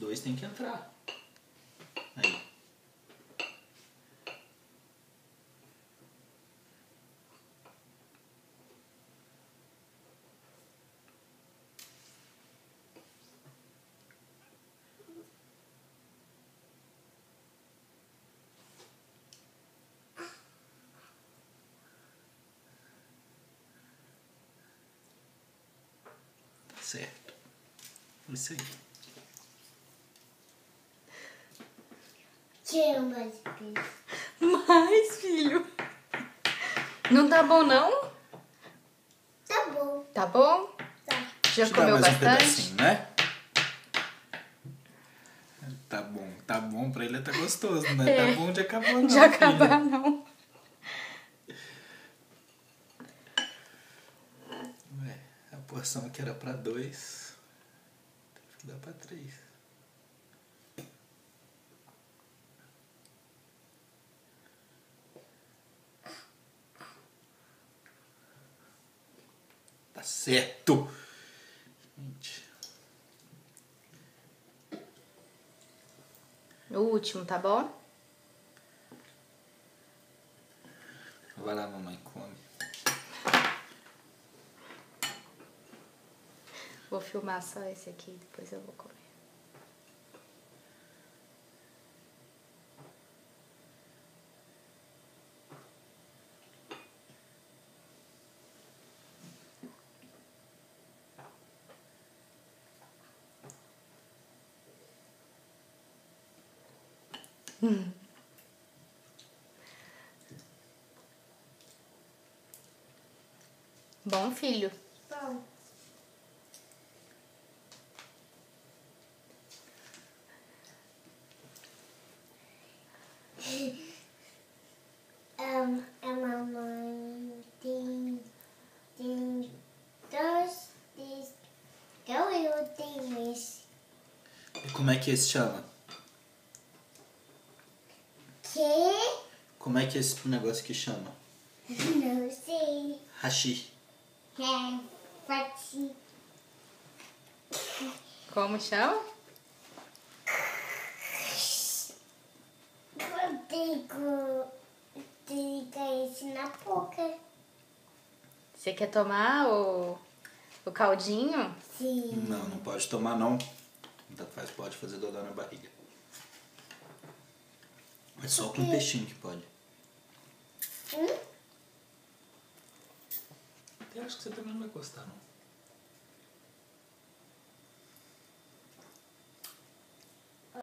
dois tem que entrar. Aí. Certo. Isso aí. Tira mais peixe. Mais, filho. Não tá bom, não? Tá bom. Tá bom? Tá. Já Deixa eu dar comeu mais um bastante? pedacinho, né? Tá bom pra ele, tá gostoso, não é? Tá bom de acabar não, De acabar, filha. não. Ué, a porção que era pra 2, teve que dar pra 3. Tá certo! Gente, O último, tá bom? vai lá, mamãe, come. Vou filmar só esse aqui, depois eu vou comer. Bom, filho? Bom. A mamãe tem dois, então eu tenho esse. E como é que esse chama? Que? Como é que esse negócio aqui chama? Não sei. Hashi. É, pode. Como chama? Tem esse na boca. Você quer tomar o caldinho? Sim. Não, não pode tomar não. Pode fazer dor na barriga. É só com peixinho que pode. Eu acho que você também não vai gostar, não.